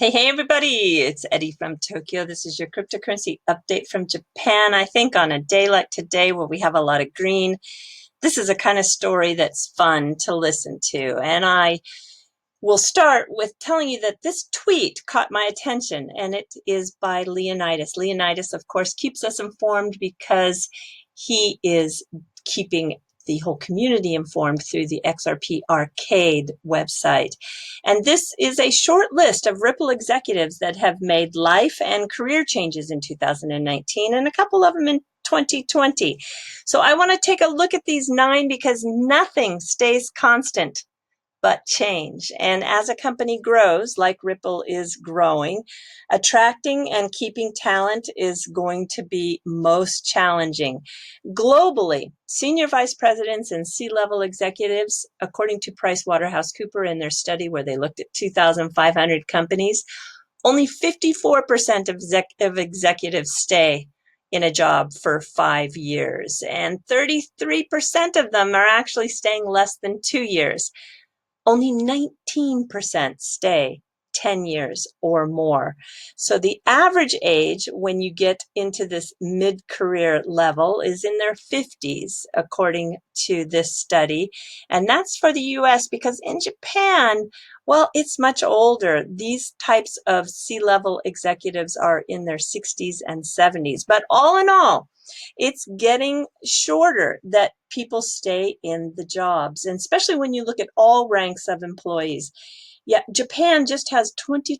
Hey, everybody, it's Eddie from Tokyo. This is your cryptocurrency update from Japan. I think on a day like today where we have a lot of green, this is a kind of story that's fun to listen to. And I will start with telling you that this tweet caught my attention, and it is by Leonidas. Leonidas, of course, keeps us informed because he is keeping the whole community informed through the XRP Arcade website. And this is a short list of Ripple executives that have made life and career changes in 2019 and a couple of them in 2020. So I want to take a look at these 9 because nothing stays constant but change. And as a company grows, like Ripple is growing, attracting and keeping talent is going to be most challenging. Globally, senior vice presidents and C-level executives, according to PricewaterhouseCoopers in their study where they looked at 2,500 companies, only 54% of executives stay in a job for 5 years, and 33% of them are actually staying less than 2 years. Only 19% stay 10 years or more. So the average age when you get into this mid-career level is in their 50s, according to this study. And that's for the US because in Japan, well, it's much older. These types of C-level executives are in their 60s and 70s. But all in all, it's getting shorter that people stay in the jobs, and especially when you look at all ranks of employees. Yeah, Japan just has 22%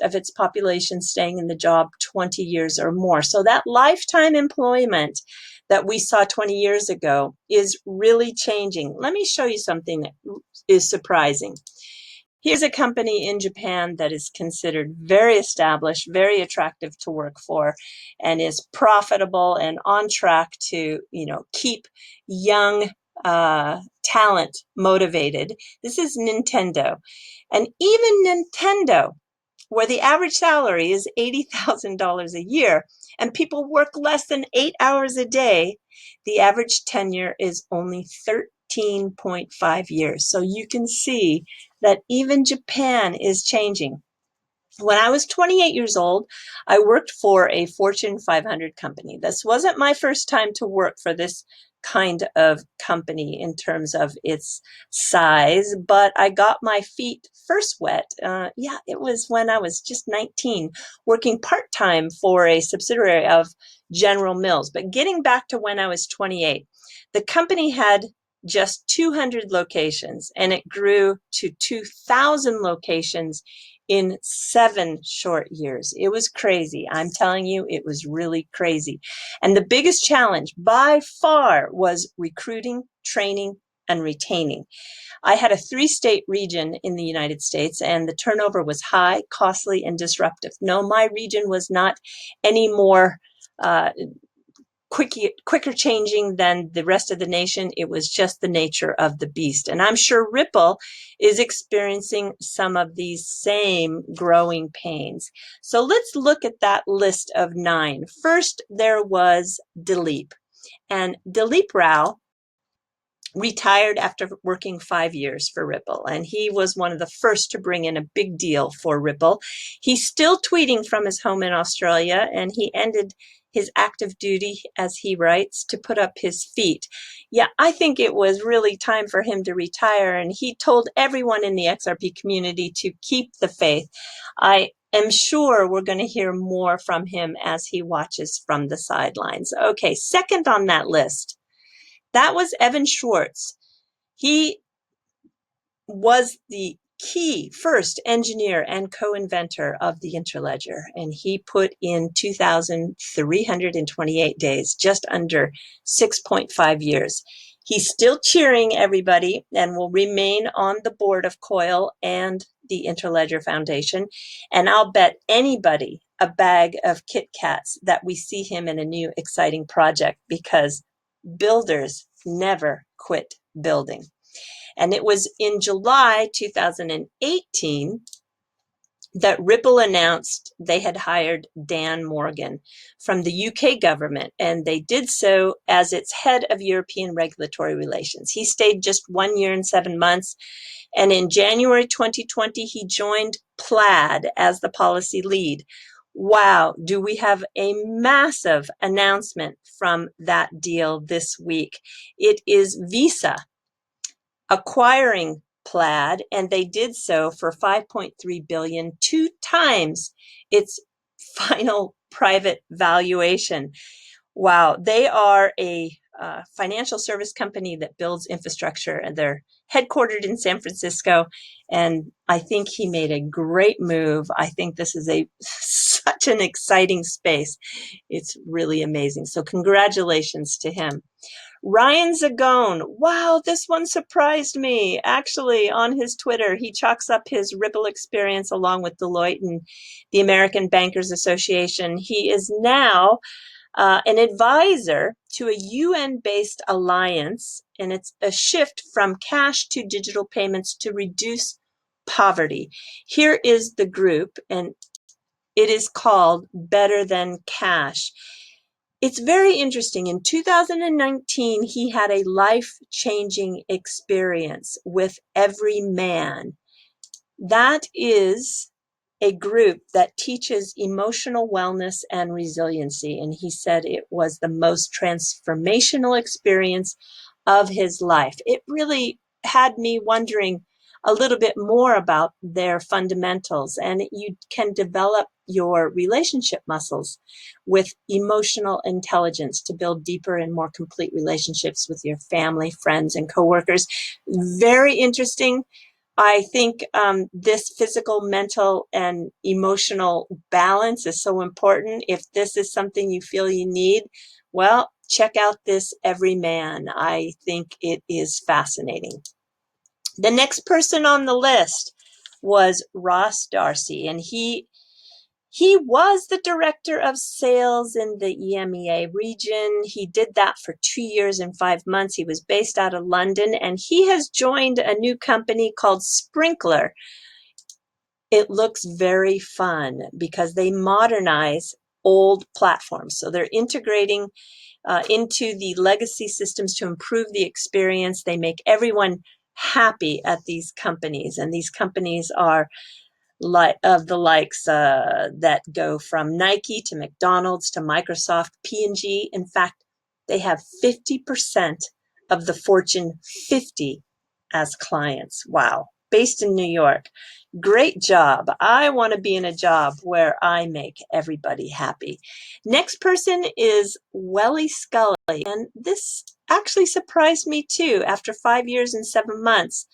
of its population staying in the job 20 years or more. So that lifetime employment that we saw 20 years ago is really changing. Let me show you something that is surprising. Here's a company in Japan that is considered very established, very attractive to work for, and is profitable and on track to, keep young talent motivated. This is Nintendo. And even Nintendo, where the average salary is $80,000 a year and people work less than 8 hours a day, the average tenure is only 13.5 years. So you can see that even Japan is changing. When I was 28 years old, I worked for a Fortune 500 company. This wasn't my first time to work for this kind of company in terms of its size, but I got my feet first wet. It was when I was just 19, working part-time for a subsidiary of General Mills. But getting back to when I was 28, the company had just 200 locations, and it grew to 2,000 locations in 7 short years. It was crazy. I'm telling you, it was really crazy. And the biggest challenge by far was recruiting, training, and retaining. I had a 3-state region in the United States, and the turnover was high, costly, and disruptive. No, my region was not any more quicker changing than the rest of the nation. It was just the nature of the beast. And I'm sure Ripple is experiencing some of these same growing pains. So let's look at that list of 9. First, there was Dilip. And Dilip Rao retired after working 5 years for Ripple, and he was one of the first to bring in a big deal for Ripple. He's still tweeting from his home in Australia, and he ended his active duty, as he writes, to put up his feet. Yeah, I think it was really time for him to retire, and he told everyone in the XRP community to keep the faith. I am sure we're going to hear more from him as he watches from the sidelines. Okay, second on that list, that was Evan Schwartz. He was the key first engineer and co-inventor of the Interledger, and he put in 2,328 days, just under 6.5 years. He's still cheering everybody and will remain on the board of COIL and the Interledger Foundation, and I'll bet anybody a bag of Kit Kats that we see him in a new exciting project, because builders never quit building. And it was in July 2018 that Ripple announced they had hired Dan Morgan from the UK government, and they did so as its head of European regulatory relations. He stayed just 1 year and 7 months, and in January 2020, he joined Plaid as the policy lead. Wow, do we have a massive announcement from that deal this week? It is Visa acquiring Plaid, and they did so for $5.3 billion, 2 times its final private valuation. Wow, they are a financial service company that builds infrastructure, and they're headquartered in San Francisco. And I think he made a great move. I think this is such an exciting space. It's really amazing. So congratulations to him. Ryan Zagone, wow, this one surprised me. Actually, on his Twitter, he chalks up his Ripple experience along with Deloitte and the American Bankers Association. He is now an advisor to a UN-based alliance, and it's a shift from cash to digital payments to reduce poverty. Here is the group, and it is called Better Than Cash. It's very interesting. In 2019, he had a life-changing experience with Every Man. That is a group that teaches emotional wellness and resiliency. And he said it was the most transformational experience of his life. It really had me wondering a little bit more about their fundamentals, and you can develop your relationship muscles with emotional intelligence to build deeper and more complete relationships with your family, friends, and coworkers. Very interesting. I think this physical, mental, and emotional balance is so important. If this is something you feel you need, well, check out this Every Man. I think it is fascinating. The next person on the list was Ross Darcy, and he was the director of sales in the EMEA region. He did that for 2 years and 5 months. He was based out of London, and he has joined a new company called Sprinkler. It looks very fun because they modernize old platforms. So they're integrating into the legacy systems to improve the experience. They make everyone happy at these companies, and these companies are of the likes that go from Nike to McDonald's to Microsoft, P&G. In fact, they have 50% of the Fortune 50 as clients. Wow. Based in New York. Great job. I want to be in a job where I make everybody happy. Next person is Welly Sculley, and this actually surprised me too. After 5 years and 7 months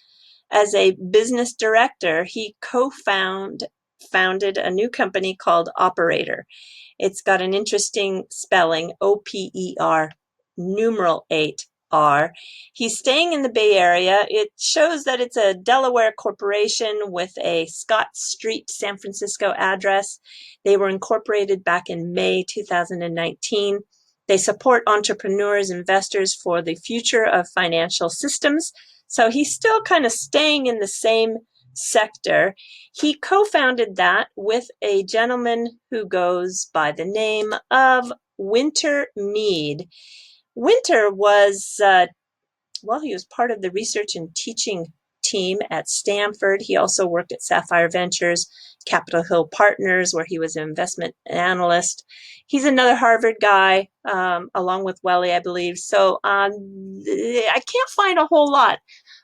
as a business director, he founded a new company called Operator. It's got an interesting spelling, OPER, numeral 8R. He's staying in the Bay Area. It shows that it's a Delaware corporation with a Scott Street, San Francisco address. They were incorporated back in May 2019. They support entrepreneurs, investors for the future of financial systems. So he's still kind of staying in the same sector. He co-founded that with a gentleman who goes by the name of Winter Mead. Winter was, he was part of the research and teaching team at Stanford. He also worked at Sapphire Ventures, Capitol Hill Partners, where he was an investment analyst. He's another Harvard guy, along with Welly, I believe. So I can't find a whole lot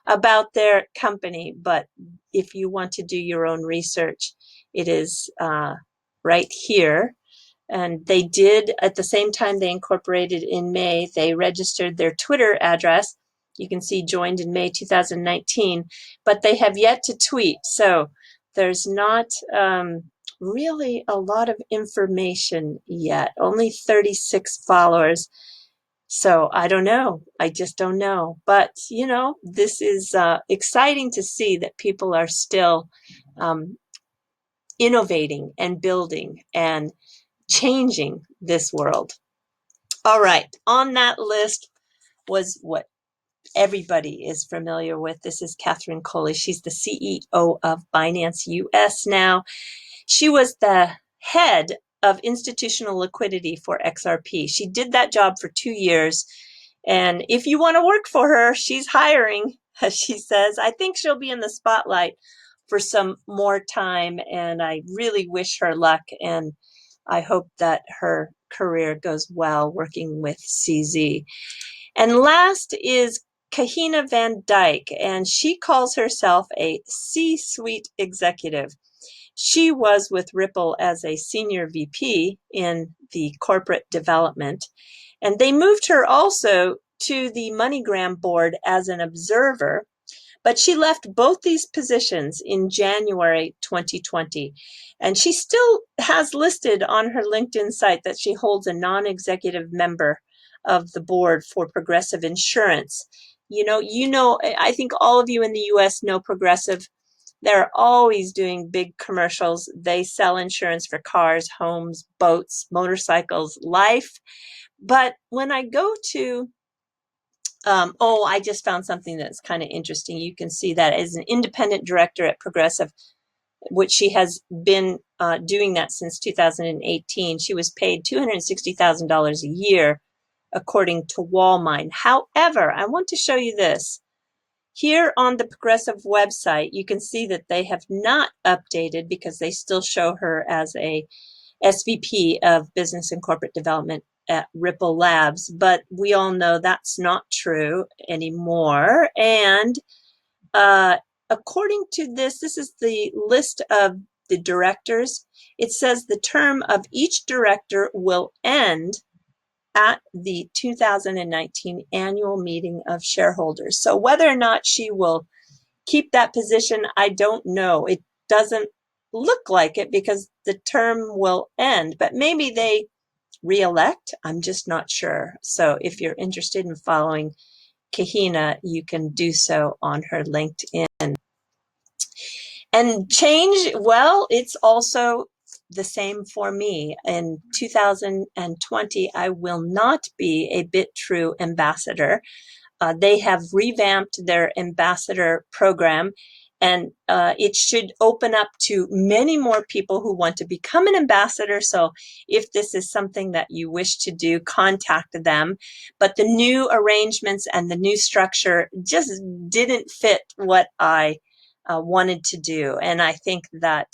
about their company, but if you want to do your own research, it is right here. And they did, at the same time they incorporated in May, they registered their Twitter address. You can see joined in May 2019, but they have yet to tweet. So there's not really a lot of information yet, only 36 followers. So I don't know. I just don't know. But, this is exciting to see that people are still innovating and building and changing this world. All right. On that list was what everybody is familiar with. This is Catherine Coley. She's the CEO of Binance US now. She was the head of institutional liquidity for XRP. She did that job for 2 years. And if you want to work for her, she's hiring, as she says. I think she'll be in the spotlight for some more time, and I really wish her luck, and I hope that her career goes well working with CZ. And last is Coquina Van Dyke, and she calls herself a C-suite executive. She was with Ripple as a senior VP in the corporate development, and they moved her also to the MoneyGram board as an observer, but she left both these positions in January 2020. And she still has listed on her LinkedIn site that she holds a non-executive member of the board for Progressive Insurance. I think all of you in the US know Progressive. They're always doing big commercials. They sell insurance for cars, homes, boats, motorcycles, life. But when I go to, I just found something that's kind of interesting. You can see that as an independent director at Progressive, which she has been doing that since 2018. She was paid $260,000 a year, according to Wallmine. However, I want to show you this. Here on the Progressive website, you can see that they have not updated because they still show her as a SVP of Business and Corporate Development at Ripple Labs, but we all know that's not true anymore. And according to this is the list of the directors. It says the term of each director will end at the 2019 annual meeting of shareholders. So whether or not she will keep that position, I don't know. It doesn't look like it because the term will end, but maybe they re-elect. I'm just not sure. So if you're interested in following Kahina, you can do so on her LinkedIn. And change, well, it's also the same for me. In 2020, I will not be a BitTrue ambassador. They have revamped their ambassador program, and it should open up to many more people who want to become an ambassador. So if this is something that you wish to do, contact them. But the new arrangements and the new structure just didn't fit what I wanted to do. And I think that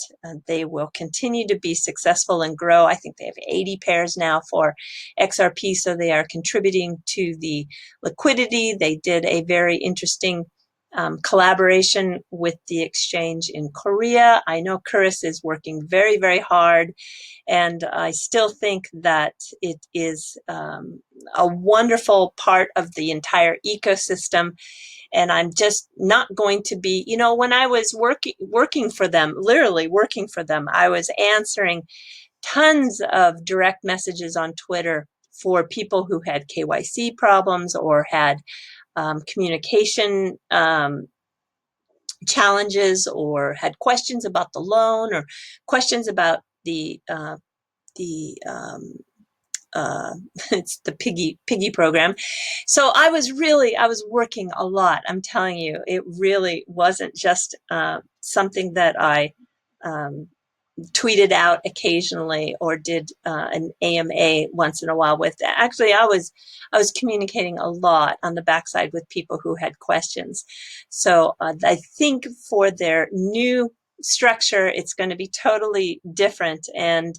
they will continue to be successful and grow. I think they have 80 pairs now for XRP, so they are contributing to the liquidity. They did a very interesting collaboration with the exchange in Korea. I know Chris is working very, very hard, and I still think that it is a wonderful part of the entire ecosystem. And I'm just not going to be, when I was working for them, literally working for them, I was answering tons of direct messages on Twitter for people who had KYC problems or had communication challenges or had questions about the loan or questions about the it's the piggy program. So I was working a lot. I'm telling you, it really wasn't just something that I tweeted out occasionally or did an AMA once in a while with. Actually, I was communicating a lot on the backside with people who had questions. So I think for their new structure, it's going to be totally different, and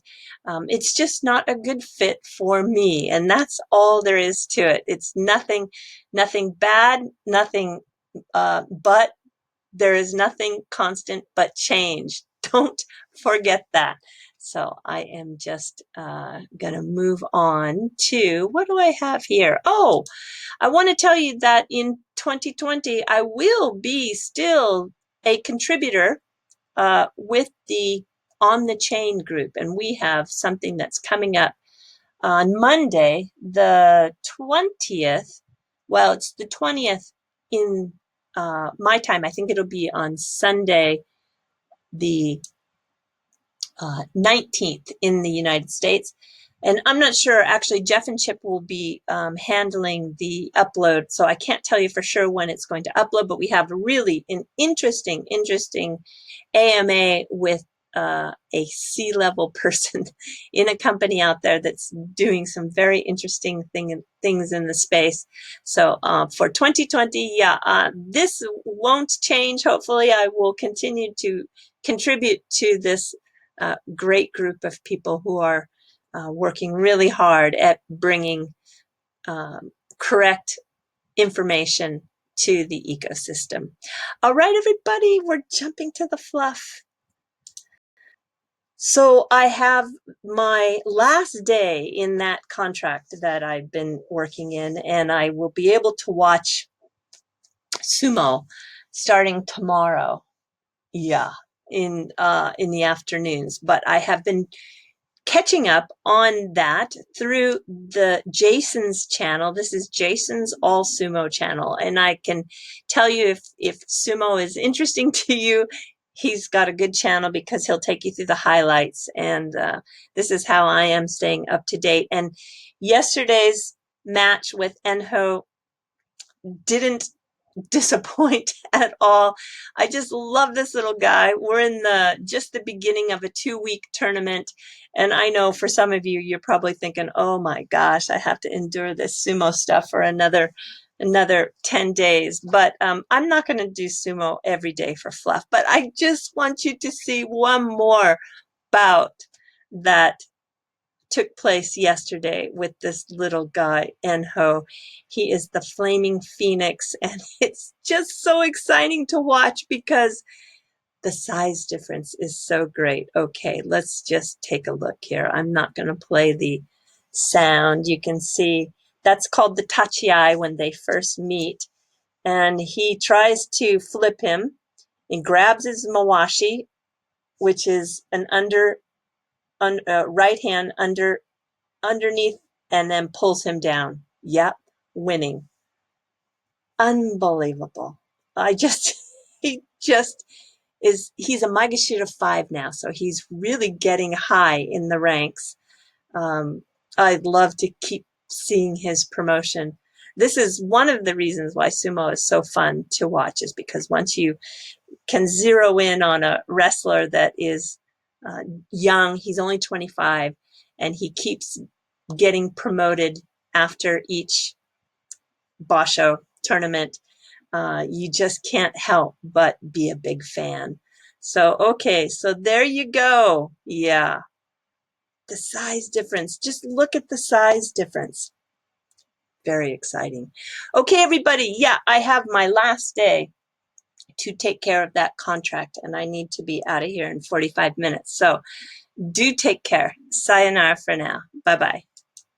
it's just not a good fit for me, and that's all there is to it. It's nothing bad, nothing but there is nothing constant but change. Don't forget that. So I am just going to move on to, what do I have here? Oh, I want to tell you that in 2020, I will be still a contributor with the OnChain Group. And we have something that's coming up on Monday, the 20th. Well, it's the 20th in my time. I think it'll be on Sunday, the 19th in the United States. And I'm not sure, actually, Jeff and Chip will be handling the upload, so I can't tell you for sure when it's going to upload, but we have really an interesting AMA with a C-level person in a company out there that's doing some very interesting things in the space. So for 2020, yeah, this won't change. Hopefully, I will continue to contribute to this great group of people who are working really hard at bringing correct information to the ecosystem. All right, everybody, we're jumping to the fluff. So I have my last day in that contract that I've been working in, and I will be able to watch sumo starting tomorrow. Yeah, in the afternoons. But I have been catching up on that through the Jason's channel. This is Jason's All Sumo channel, and I can tell you if sumo is interesting to you, he's got a good channel because he'll take you through the highlights, and this is how I am staying up to date. And yesterday's match with Enho didn't disappoint at all. I just love this little guy. We're in just the beginning of a 2-week tournament, and I know for some of you, you're probably thinking, oh my gosh, I have to endure this sumo stuff for another 10 days. But I'm not going to do sumo every day for fluff, but I just want you to see one more bout that took place yesterday with this little guy, Enho. He is the Flaming Phoenix, and it's just so exciting to watch because the size difference is so great. Okay, let's just take a look here. I'm not going to play the sound. You can see that's called the tachi when they first meet, and he tries to flip him and grabs his mawashi, which is an right hand underneath, and then pulls him down. Yep, winning. Unbelievable. He just he's a Maegashira 5 now, so he's really getting high in the ranks. I'd love to keep seeing his promotion. This is one of the reasons why sumo is so fun to watch, is because once you can zero in on a wrestler that is young, he's only 25, and he keeps getting promoted after each Basho tournament, you just can't help but be a big fan. So, okay, so there you go. Yeah, the size difference. Just look at the size difference. Very exciting. Okay, everybody. Yeah, I have my last day to take care of that contract, and I need to be out of here in 45 minutes. So do take care. Sayonara for now. Bye-bye.